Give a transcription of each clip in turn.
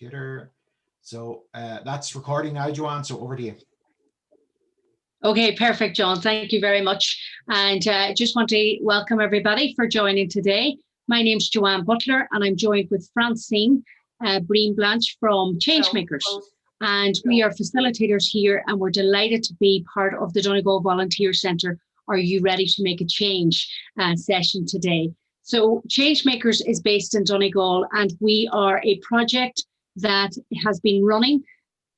computer. So that's recording now, Joanne, so over to you. Okay, perfect, John. Thank you very much. And just want to welcome everybody for joining today. My name's Joanne Butler, and I'm joined with Francine Breen Blanche from Changemakers. And we are facilitators here, and we're delighted to be part of the Donegal Volunteer Centre Are You Ready to Make a Change session today. So Changemakers is based in Donegal, and we are a project that has been running,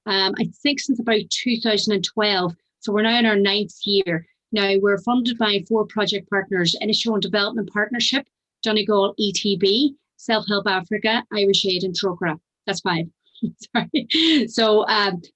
I think, since about 2012. So we're now in our 9th year. Now we're funded by 4 project partners: Initial and Development Partnership, Donegal ETB, Self-Help Africa, Irish Aid and Trócaire. That's 5. Sorry. So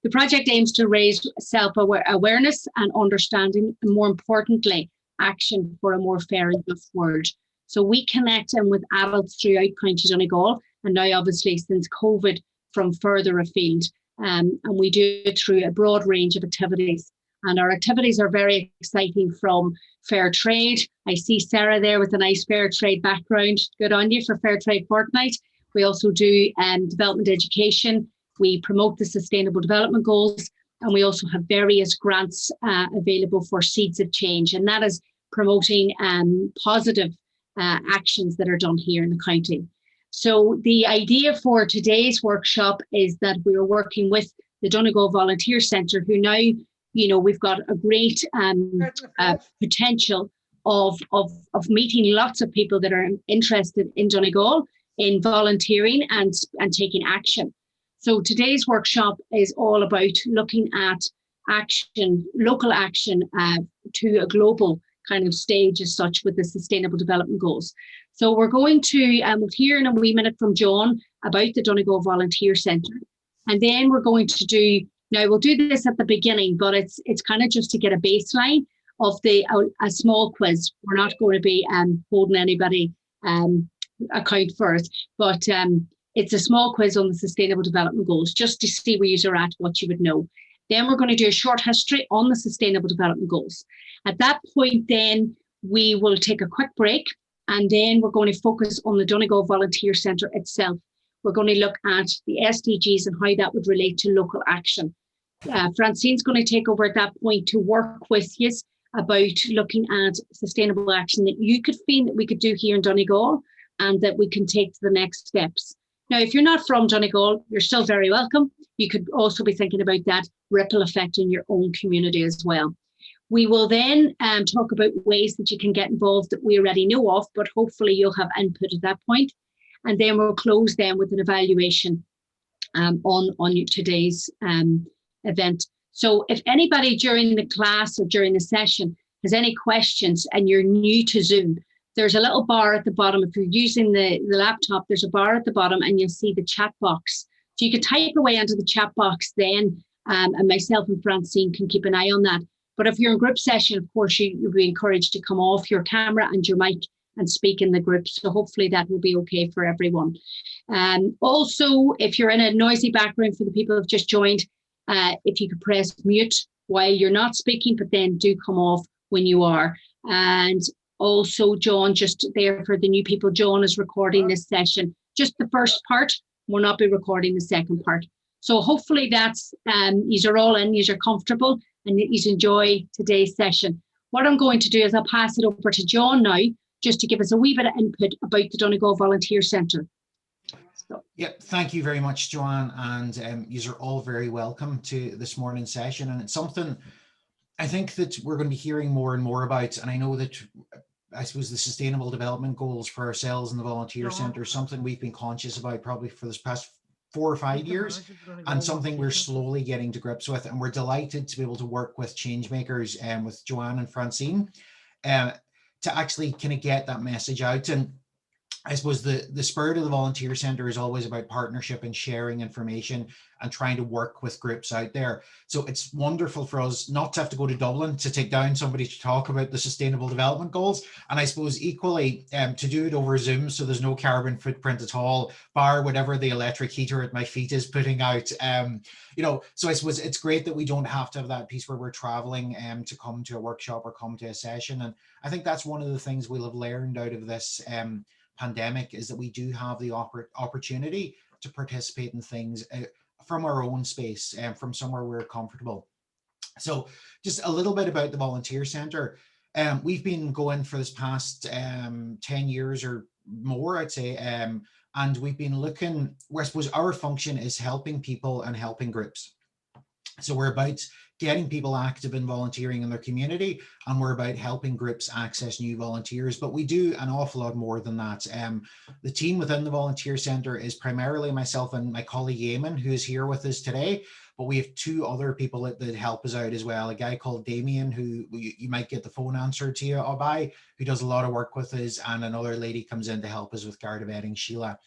the project aims to raise self-awareness and understanding, and more importantly, action for a more fair and just world. So we connect with adults throughout County Donegal, and now obviously since COVID from further afield. And we do it through a broad range of activities. And our activities are very exciting, from fair trade. I see Sarah there with a nice fair trade background. Good on you for Fair Trade Fortnight. We also do development education. We promote the Sustainable Development Goals. And we also have various grants available for Seeds of Change. And that is promoting positive actions that are done here in the county. So the idea for today's workshop is that we are working with the Donegal Volunteer Centre, who now, you know, we've got a great potential of meeting lots of people that are interested in Donegal, in volunteering and taking action. So today's workshop is all about looking at action, local action to a global kind of stage as such with the Sustainable Development Goals. So we're going to we'll hear in a wee minute from John about the Donegal Volunteer Centre. And then we're going to do, now we'll do this at the beginning, but it's kind of just to get a baseline of a small quiz. We're not going to be holding anybody account for it, but it's a small quiz on the Sustainable Development Goals, just to see where you're at, what you would know. Then we're going to do a short history on the Sustainable Development Goals. At that point, then we will take a quick break, and then we're going to focus on the Donegal Volunteer Centre itself. We're going to look at the SDGs and how that would relate to local action. Francine's going to take over at that point to work with you about looking at sustainable action that you could feel that we could do here in Donegal and that we can take to the next steps. Now, if you're not from Donegal, you're still very welcome. You could also be thinking about that ripple effect in your own community as well. We will then talk about ways that you can get involved that we already know of, but hopefully you'll have input at that point. And then we'll close then with an evaluation on today's event. So if anybody during the class or during the session has any questions and you're new to Zoom, there's a little bar at the bottom. If you're using the laptop, there's a bar at the bottom and you'll see the chat box. So you can type away into the chat box then, and myself and Francine can keep an eye on that. But if you're in group session, of course, you'll be encouraged to come off your camera and your mic and speak in the group. So hopefully that will be okay for everyone. Also, if you're in a noisy background for the people who've just joined, if you could press mute while you're not speaking, but then do come off when you are. And also, John, just there for the new people, John is recording this session. Just the first part, we'll not be recording the second part. So hopefully that's, these are all in, these are comfortable, and you enjoy today's session. What I'm going to do is I'll pass it over to John now, just to give us a wee bit of input about the Donegal Volunteer Centre. So. Yep, thank you very much, Joanne, and you are all very welcome to this morning's session. And it's something I think that we're going to be hearing more and more about. And I know that, I suppose, the Sustainable Development Goals for ourselves in the Volunteer Centre is something we've been conscious about probably for this past 4 or 5 years, and something we're slowly getting to grips with. And we're delighted to be able to work with Changemakers and with Joanne and Francine to actually kind of get that message out. And I suppose the spirit of the Volunteer Centre is always about partnership and sharing information and trying to work with groups out there. So it's wonderful for us not to have to go to Dublin to take down somebody to talk about the Sustainable Development Goals. And I suppose equally to do it over Zoom, so there's no carbon footprint at all, bar whatever the electric heater at my feet is putting out. You know, so I suppose it's great that we don't have to have that piece where we're traveling to come to a workshop or come to a session. And I think that's one of the things we'll have learned out of this pandemic, is that we do have the opportunity to participate in things from our own space and from somewhere we're comfortable. So just a little bit about the Volunteer Centre. We've been going for this past 10 years or more, I'd say, and we've been looking, I suppose our function is helping people and helping groups. So we're about getting people active in volunteering in their community, and we're about helping groups access new volunteers, but we do an awful lot more than that. The team within the Volunteer Centre is primarily myself and my colleague Eamon, who is here with us today, but we have two other people that help us out as well. A guy called Damien, who you might get the phone answered to you by, who does a lot of work with us, and another lady comes in to help us with Garda vetting, Sheila.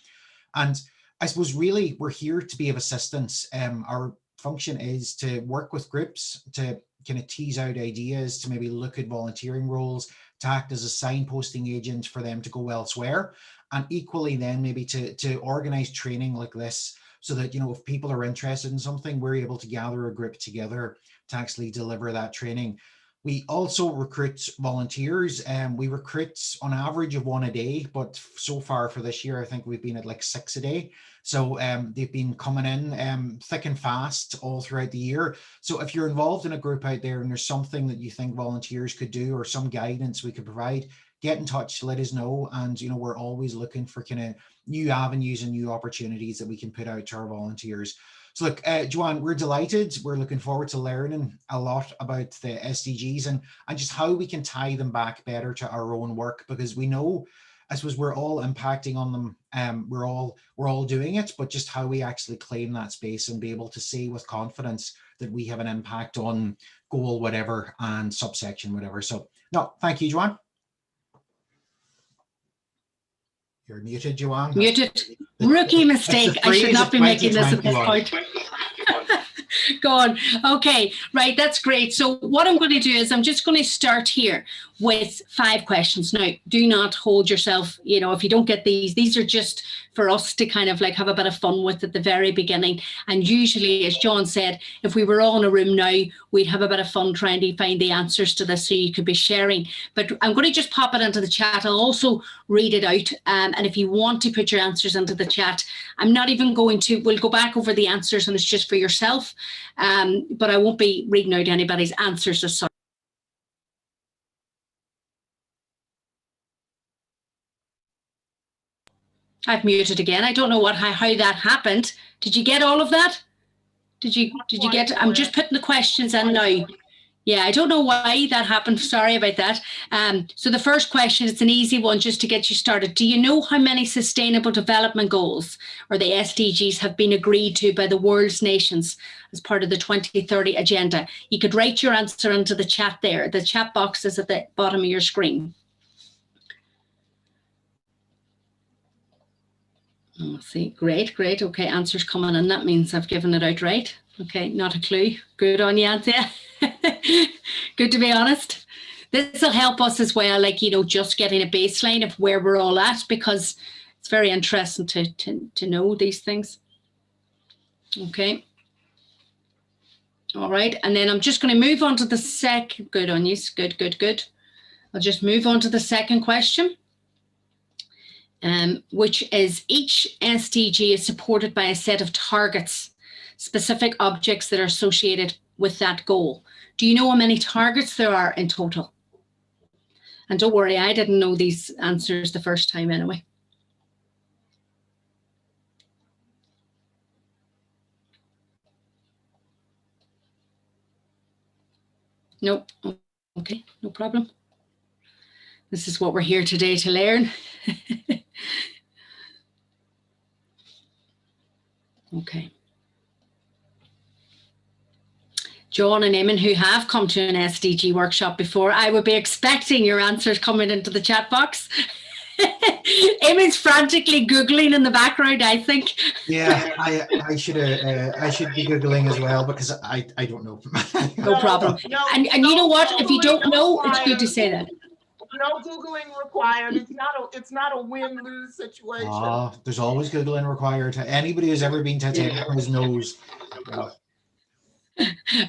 And I suppose really we're here to be of assistance. Our function is to work with groups to kind of tease out ideas, to maybe look at volunteering roles, to act as a signposting agent for them to go elsewhere, and equally then maybe to organize training like this so that, you know, if people are interested in something, we're able to gather a group together to actually deliver that training. We also recruit volunteers, and we recruit on average of 1 a day, but so far for this year, I think we've been at like 6 a day. So they've been coming in thick and fast all throughout the year. So if you're involved in a group out there and there's something that you think volunteers could do or some guidance we could provide, get in touch, let us know. And, you know, we're always looking for kind of new avenues and new opportunities that we can put out to our volunteers. So look, Joanne, we're delighted. We're looking forward to learning a lot about the SDGs and just how we can tie them back better to our own work, because we know, I suppose, we're all impacting on them. We're all doing it, but just how we actually claim that space and be able to say with confidence that we have an impact on goal whatever and subsection whatever. So no, thank you, Joanne. You're muted, Joanne. Muted. Rookie mistake. I should not be making this at this point. Go on. Okay, right, that's great. So what I'm going to do is I'm just going to start here with 5 questions. Now, do not hold yourself, you know, if you don't get these are just for us to kind of like have a bit of fun with at the very beginning. And usually, as John said, if we were all in a room now, we'd have a bit of fun trying to find the answers to this so you could be sharing. But I'm going to just pop it into the chat. I'll also read it out. And if you want to put your answers into the chat, I'm not even going to, we'll go back over the answers and it's just for yourself. But I won't be reading out anybody's answers as such. I've muted again. I don't know how that happened. Did you get all of that? Did you get? I'm just putting the questions in now. Yeah, I don't know why that happened. Sorry about that. So the first question, it's an easy one just to get you started. Do you know how many Sustainable Development Goals, or the SDGs, have been agreed to by the world's nations as part of the 2030 agenda? You could write your answer into the chat there. The chat box is at the bottom of your screen. Oh, see, great. Okay, answers coming in. That means I've given it out right. Okay, not a clue. Good on you, Anthea. Good to be honest. This will help us as well, like, you know, just getting a baseline of where we're all at, because it's very interesting to know these things. Okay. All right, and then I'm just going to move on to the second. Good on you. Good. I'll just move on to the second question. Which is, each SDG is supported by a set of targets, specific objects that are associated with that goal. Do you know how many targets there are in total? And don't worry, I didn't know these answers the first time anyway. Nope. Okay, no problem. This is what we're here today to learn. Okay. John and Eamon, who have come to an SDG workshop before, I would be expecting your answers coming into the chat box. Eamon's frantically Googling in the background, I think. Yeah, I should be Googling as well, because I don't know. No problem. And you know what? If you don't know, it's good to say that. No Googling required. It's not a win-lose situation. Oh, there's always Googling required. Anybody who's ever been to Changemakers knows.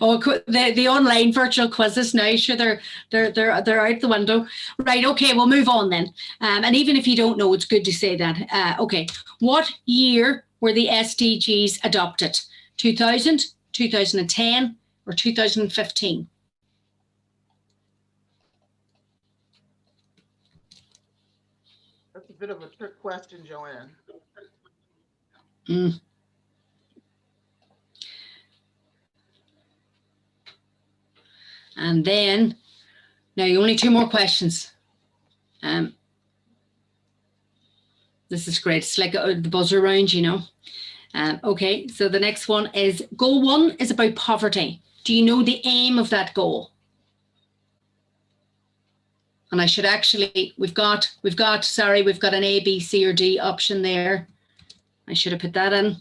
Oh, the online virtual quizzes now, sure, they're out the window. Right, okay, we'll move on then. And even if you don't know, it's good to say that. Okay, what year were the SDGs adopted? 2000, 2010, or 2015? That's a bit of a trick question, Joanne. And then, now only 2 more questions. This is great. It's like the buzzer round, you know. Okay, so the next one is goal 1 is about poverty. Do you know the aim of that goal? And I should actually, we've got an A, B, C, or D option there. I should have put that in.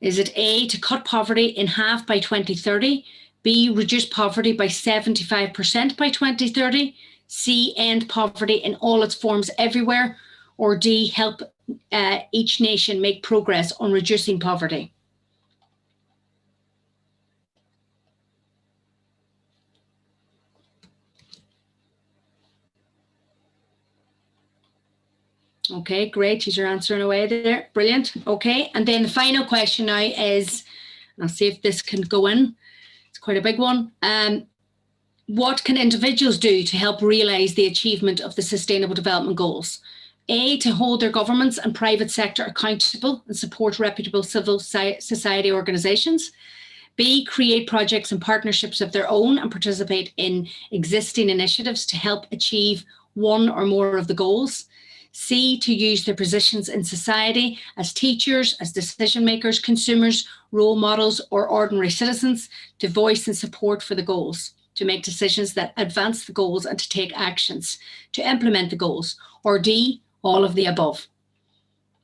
Is it A, to cut poverty in half by 2030? B, reduce poverty by 75% by 2030? C, end poverty in all its forms everywhere? Or D, help each nation make progress on reducing poverty? Okay, great. You're answering away there. Brilliant. Okay, and then the final question now is, I'll see if this can go in. It's quite a big one. What can individuals do to help realise the achievement of the Sustainable Development Goals? A, to hold their governments and private sector accountable and support reputable civil society organisations. B, create projects and partnerships of their own and participate in existing initiatives to help achieve one or more of the goals. C, to use their positions in society as teachers, as decision makers, consumers, role models, or ordinary citizens to voice and support for the goals, to make decisions that advance the goals and to take actions to implement the goals. Or D, all of the above.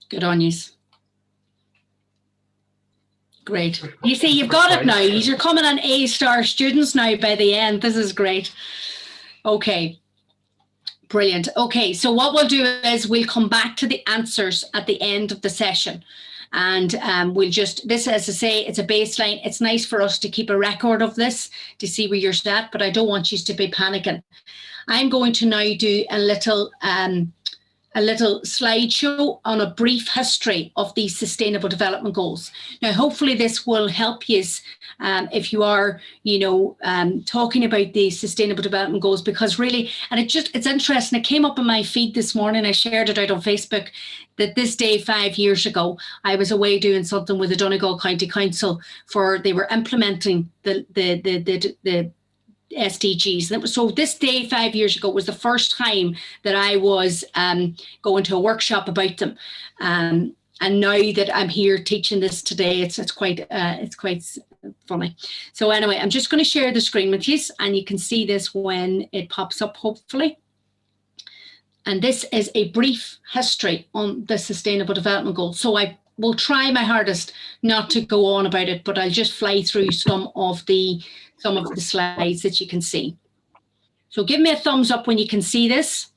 Good on you. Great. You see, you've got it now. You're coming on A-star students now by the end. This is great. Okay. Brilliant. Okay, so what we'll do is we'll come back to the answers at the end of the session. And we'll just, this, as I say, it's a baseline. It's nice for us to keep a record of this to see where you're at, but I don't want you to be panicking. I'm going to now do a little slideshow on a brief history of these Sustainable Development Goals. Now, hopefully this will help you if you are, talking about the Sustainable Development Goals, because really, and it's interesting, it came up in my feed this morning, I shared it out on Facebook, that this day 5 years ago, I was away doing something with the Donegal County Council they were implementing the SDGs. So this day 5 years ago was the first time that I was going to a workshop about them. And now that I'm here teaching this today, it's quite funny. So anyway, I'm just going to share the screen with you, and you can see this when it pops up, hopefully. And this is a brief history on the Sustainable Development Goals. So I will try my hardest not to go on about it, but I'll just fly through some of the slides that you can see. So give me a thumbs up when you can see this.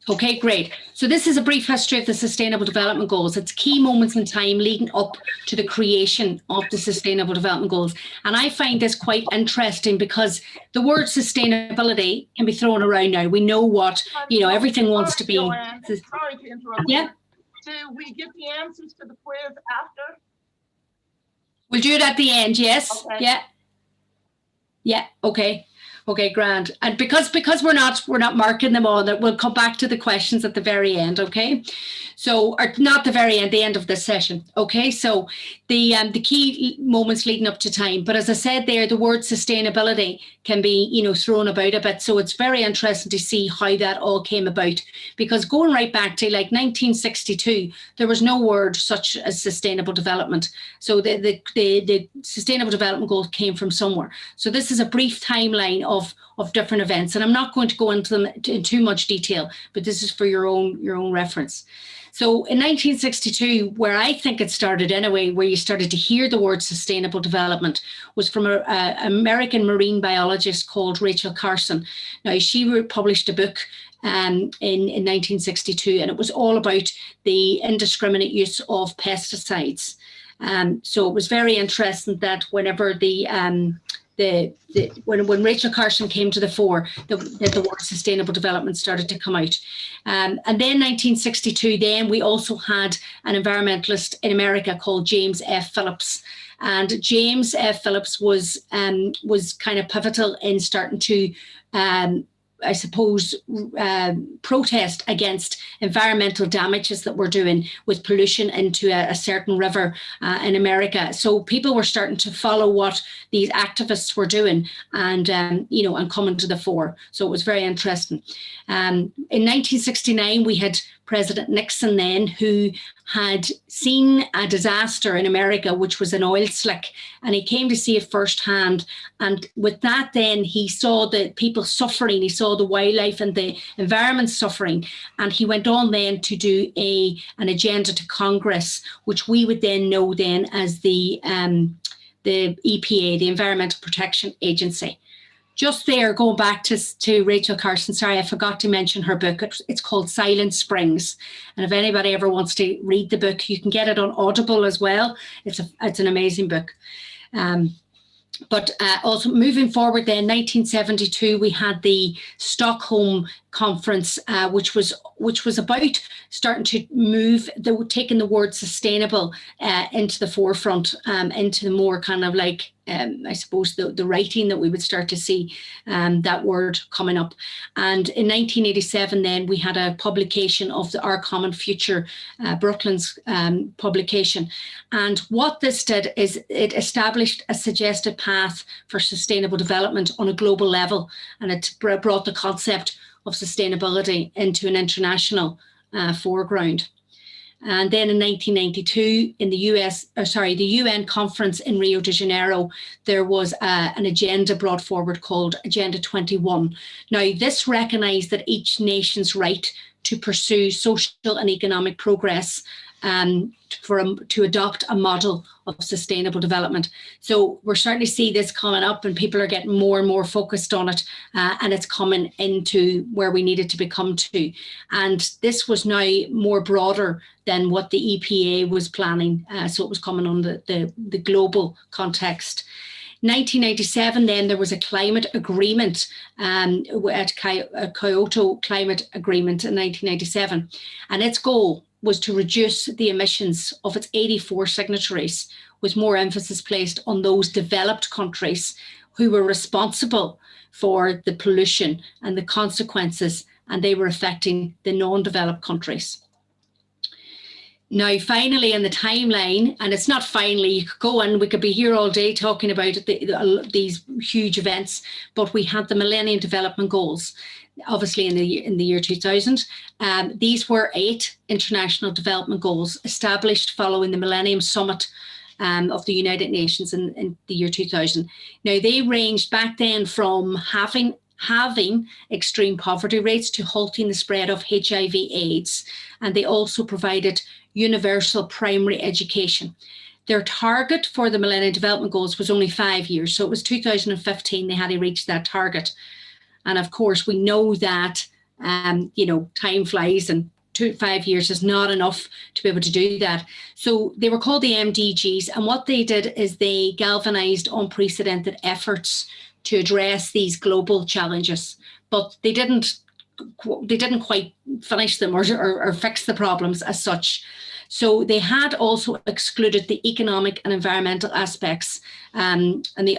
Okay, great. So this is a brief history of the Sustainable Development Goals. It's key moments in time leading up to the creation of the Sustainable Development Goals. And I find this quite interesting because the word sustainability can be thrown around now. We know what, everything wants to be. Joanne, sorry to interrupt. Yeah. Do we get the answers to the quiz after? We'll do it at the end, yes. Okay. Yeah. Yeah, okay. Okay, grand. And because we're not marking them all, that we'll come back to the questions at the very end, okay? So, or not the very end, the end of this session, okay? So the key moments leading up to time. But as I said there, the word sustainability can be, thrown about a bit. So it's very interesting to see how that all came about. Because going right back to like 1962, there was no word such as sustainable development. So the Sustainable Development Goals came from somewhere. So this is a brief timeline of different events, and I'm not going to go into them in too much detail, but this is for your own reference. So in 1962, where I think it started anyway, where you started to hear the word sustainable development, was from an American marine biologist called Rachel Carson. Now, she published a book in 1962, and it was all about the indiscriminate use of pesticides. So it was very interesting that whenever the when Rachel Carson came to the fore, the word sustainable development started to come out. And then 1962, then we also had an environmentalist in America called James F. Phillips. And James F. Phillips was kind of pivotal in starting to I suppose, protest against environmental damages that we're doing with pollution into a certain river in America. So people were starting to follow what these activists were doing and, and coming to the fore. So it was very interesting. In 1969, we had President Nixon then, who had seen a disaster in America, which was an oil slick, and he came to see it firsthand. And with that, then he saw the people suffering, he saw the wildlife and the environment suffering, and he went on then to do an agenda to Congress, which we would then know then as the EPA, the Environmental Protection Agency. Just there, going back to Rachel Carson, sorry, I forgot to mention her book. It's called Silent Springs. And if anybody ever wants to read the book, you can get it on Audible as well. It's an amazing book. But also moving forward then, 1972, we had the Stockholm Conference, which was about starting to move, taking the word sustainable into the forefront, into the more kind of like, I suppose, the writing that we would start to see that word coming up. And in 1987, then we had a publication of Our Common Future, Brooklyn's publication. And what this did is it established a suggested path for sustainable development on a global level. And it brought the concept of sustainability into an international foreground. And then in 1992, in the UN conference in Rio de Janeiro, there was an agenda brought forward called Agenda 21. Now, this recognised that each nation's right to pursue social and economic progress to adopt a model of sustainable development. So we're starting to see this coming up, and people are getting more and more focused on it, and it's coming into where we needed to become to. And this was now more broader than what the EPA was planning. So it was coming on the global context. 1997, then there was a climate agreement at Kyoto Climate Agreement in 1997, and its goal was to reduce the emissions of its 84 signatories, with more emphasis placed on those developed countries who were responsible for the pollution and the consequences, and they were affecting the non-developed countries. Now, finally, in the timeline, and it's not finally, you could go and we could be here all day talking about these huge events, but we had the Millennium Development Goals, obviously in the year 2000. These were 8 international development goals established following the Millennium Summit of the United Nations in the year 2000. Now, they ranged back then from having extreme poverty rates to halting the spread of HIV/AIDS, and they also provided universal primary education. Their target for the Millennium Development Goals was only 5 years, so it was 2015 they had to reach that target. And of course, we know that time flies, and 5 years is not enough to be able to do that. So they were called the MDGs, and what they did is they galvanized unprecedented efforts to address these global challenges, but they didn't quite finish them or fix the problems as such. So they had also excluded the economic and environmental aspects, and the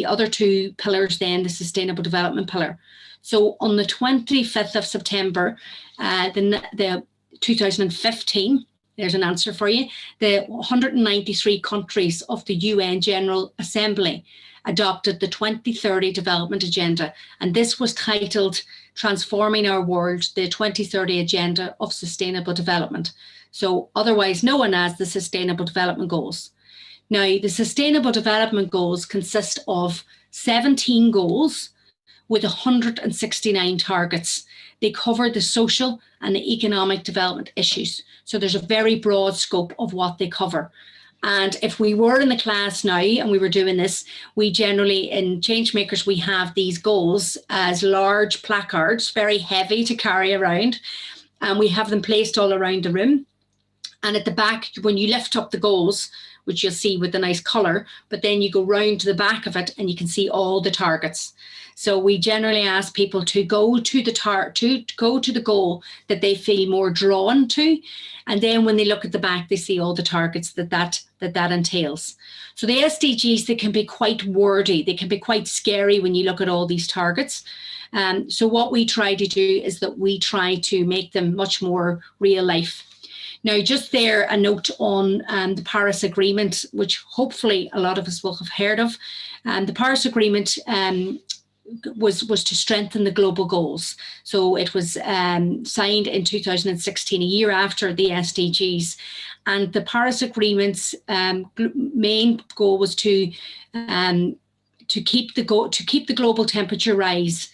other 2 pillars then, the sustainable development pillar. So on the 25th of September, the 2015, there's an answer for you, the 193 countries of the UN General Assembly adopted the 2030 Development Agenda, and this was titled Transforming Our World, the 2030 Agenda of Sustainable Development, so otherwise known as the Sustainable Development Goals. Now, the Sustainable Development Goals consist of 17 goals with 169 targets. They cover the social and the economic development issues, so there's a very broad scope of what they cover. And if we were in the class now and we were doing this, we generally, in Changemakers, we have these goals as large placards, very heavy to carry around, and we have them placed all around the room. And at the back, when you lift up the goals, which you'll see with the nice color, but then you go round to the back of it and you can see all the targets. So we generally ask people to go to the goal that they feel more drawn to. And then when they look at the back, they see all the targets that entails. So the SDGs, they can be quite wordy. They can be quite scary when you look at all these targets. So what we try to do is that we try to make them much more real life. Now, just there, a note on the Paris Agreement, which hopefully a lot of us will have heard of. The Paris Agreement was to strengthen the global goals. So it was signed in 2016, a year after the SDGs. And the Paris Agreement's main goal was to keep the global temperature rise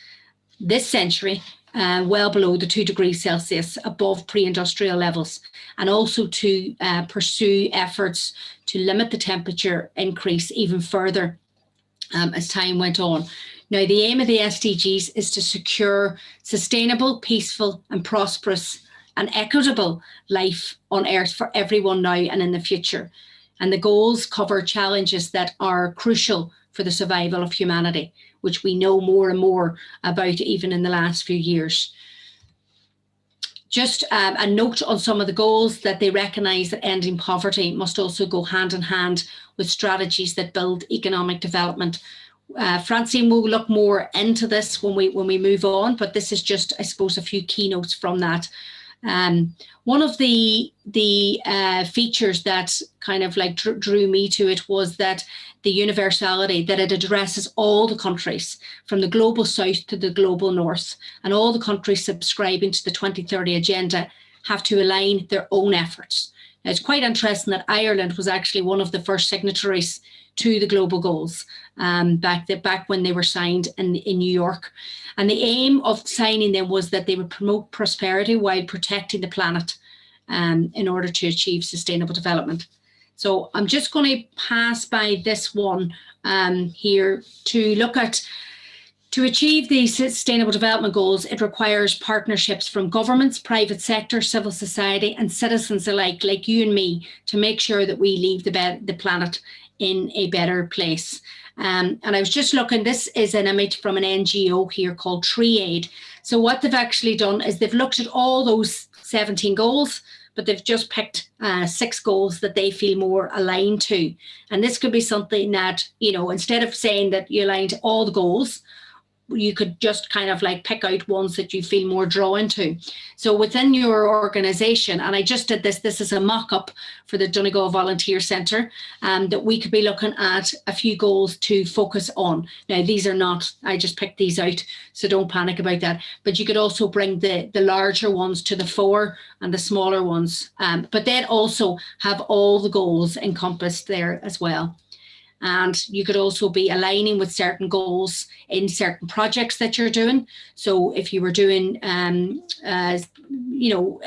this century well below the 2 degrees Celsius above pre-industrial levels, and also to pursue efforts to limit the temperature increase even further as time went on. Now, the aim of the SDGs is to secure sustainable, peaceful and prosperous and equitable life on Earth for everyone now and in the future. And the goals cover challenges that are crucial for the survival of humanity, which we know more and more about even in the last few years. Just a note on some of the goals, that they recognise that ending poverty must also go hand in hand with strategies that build economic development. Francine will look more into this when we move on, but this is just, I suppose, a few keynotes from that. One of the features that kind of like drew me to it was that the universality, that it addresses all the countries from the global south to the global north, and all the countries subscribing to the 2030 agenda have to align their own efforts. Now, it's quite interesting that Ireland was actually one of the first signatories to the global goals back when they were signed in New York. And the aim of signing them was that they would promote prosperity while protecting the planet in order to achieve sustainable development. So I'm just going to pass by this one here to look at, to achieve these sustainable development goals, it requires partnerships from governments, private sector, civil society and citizens alike, like you and me, to make sure that we leave the planet in a better place. And I was just looking, this is an image from an NGO here called Tree Aid. So what they've actually done is they've looked at all those 17 goals, but they've just picked 6 goals that they feel more aligned to. And this could be something that, you know, instead of saying that you align to all the goals, you could just kind of like pick out ones that you feel more drawn to. So within your organization, and I just did this is a mock-up for the Donegal Volunteer Centre, that we could be looking at a few goals to focus on. Now, these are not, I just picked these out, so don't panic about that. But you could also bring the larger ones to the fore and the smaller ones. But then also have all the goals encompassed there as well. And you could also be aligning with certain goals in certain projects that you're doing. So if you were doing,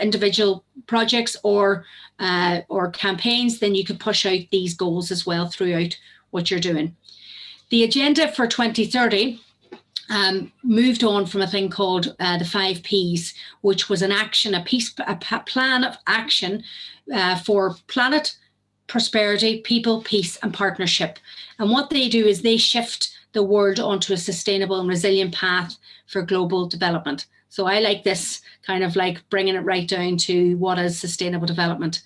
individual projects or campaigns, then you could push out these goals as well throughout what you're doing. The agenda for 2030 moved on from a thing called the 5 Ps, which was a plan of action for planet, prosperity, people, peace and partnership. And what they do is they shift the world onto a sustainable and resilient path for global development. So I like this kind of like bringing it right down to what is sustainable development.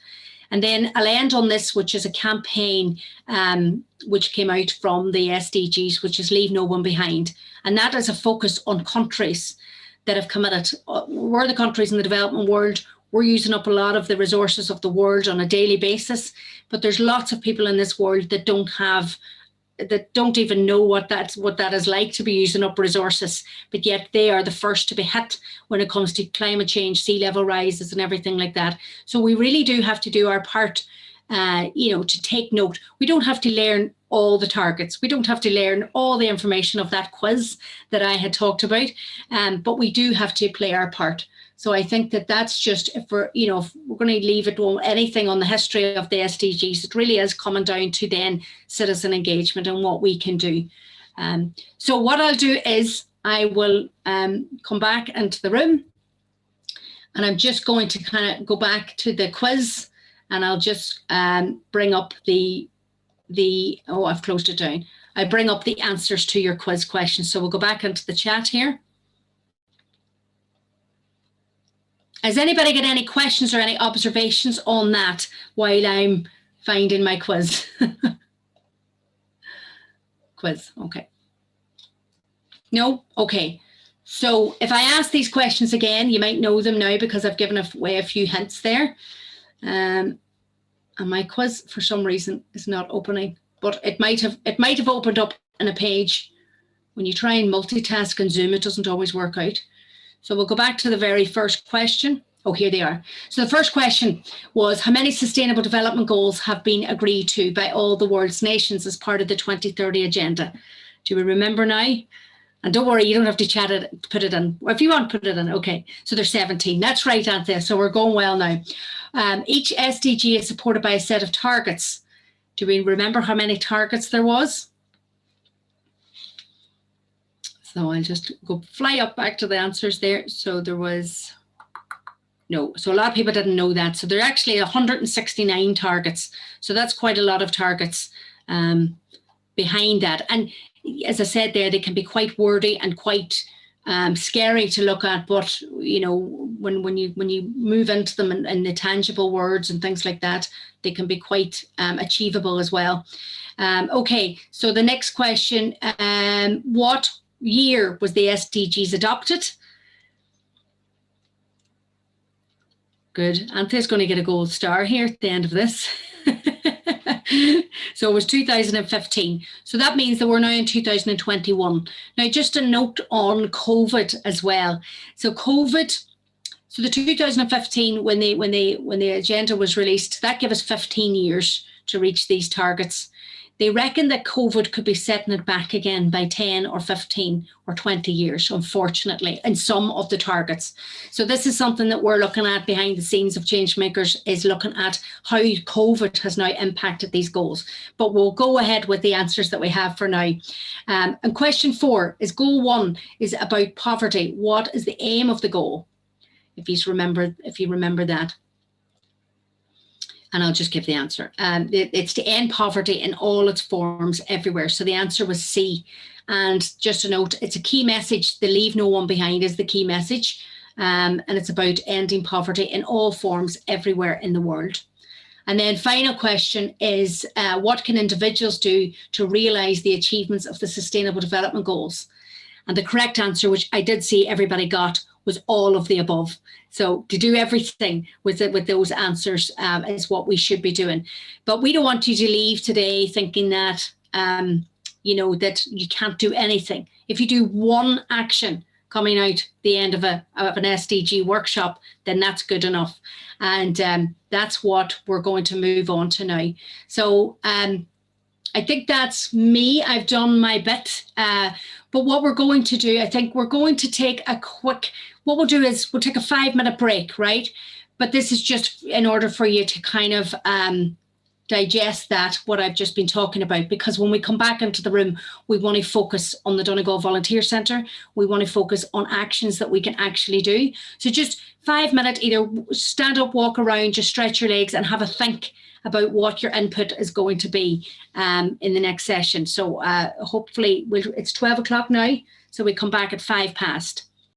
And then I'll end on this, which is a campaign which came out from the SDGs, which is Leave No One Behind. And that is a focus on countries that have committed. We're the countries in the development world. We're using up a lot of the resources of the world on a daily basis, but there's lots of people in this world that don't even know what that is like to be using up resources, but yet they are the first to be hit when it comes to climate change, sea level rises and everything like that. So we really do have to do our part, to take note. We don't have to learn all the targets. We don't have to learn all the information of that quiz that I had talked about, but we do have to play our part. So I think that that's just, if we're going to leave it on anything on the history of the SDGs, it really is coming down to then citizen engagement and what we can do. So what I'll do is I will come back into the room, and I'm just going to kind of go back to the quiz and I'll just bring up oh, I've closed it down. I bring up the answers to your quiz questions. So we'll go back into the chat here. Has anybody got any questions or any observations on that while I'm finding my quiz? Quiz, okay. No? Okay. So if I ask these questions again, you might know them now because I've given away a few hints there. And my quiz, for some reason, is not opening, but it might have opened up in a page. When you try and multitask on Zoom, it doesn't always work out. So we'll go back to the very first question. Oh, here they are. So the first question was, how many sustainable development goals have been agreed to by all the world's nations as part of the 2030 agenda? Do we remember now? And don't worry, you don't have to chat it, put it in. If you want, put it in. Okay, so there's 17. That's right, Anthea. So we're going well now. Each SDG is supported by a set of targets. Do we remember how many targets there was? So I'll just go fly up back to the answers there. So there was, no. So a lot of people didn't know that. So there are actually 169 targets. So that's quite a lot of targets behind that. And as I said there, they can be quite wordy and quite scary to look at, but you know, when you move into them and the tangible words and things like that, they can be quite achievable as well. Okay, so the next question, what year was the SDGs adopted? Good. Anthea's going to get a gold star here at the end of this. So it was 2015. So that means that we're now in 2021. Now, just a note on COVID as well. So COVID, so the 2015, when the agenda was released, that gave us 15 years to reach these targets. They reckon that COVID could be setting it back again by 10 or 15 or 20 years, unfortunately, in some of the targets. So this is something that we're looking at behind the scenes of Changemakers, is looking at how COVID has now impacted these goals. But we'll go ahead with the answers that we have for now. And question 4 is goal 1 is about poverty. What is the aim of the goal? If you remember that. And I'll just give the answer. It's to end poverty in all its forms everywhere. So the answer was C. And just a note, it's a key message. The leave no one behind is the key message. And it's about ending poverty in all forms everywhere in the world. And then final question is, what can individuals do to realise the achievements of the Sustainable Development Goals? And the correct answer, which I did see everybody got, was all of the above. So to do everything with those answers is what we should be doing. But we don't want you to leave today thinking that, you know, that you can't do anything. If you do one action coming out the end of an SDG workshop, then that's good enough. And that's what we're going to move on to now. So I think that's me. I've done my bit. But what we're going to do, I think we're going to take a quick, what we'll do is we'll take a 5-minute break, right? But this is just in order for you to kind of digest that, what I've just been talking about, because when we come back into the room, we want to focus on the Donegal Volunteer Centre. We want to focus on actions that we can actually do. So just 5 minutes, either stand up, walk around, just stretch your legs and have a think about what your input is going to be in the next session. So hopefully, it's 12 o'clock now, so we come back at 5 past.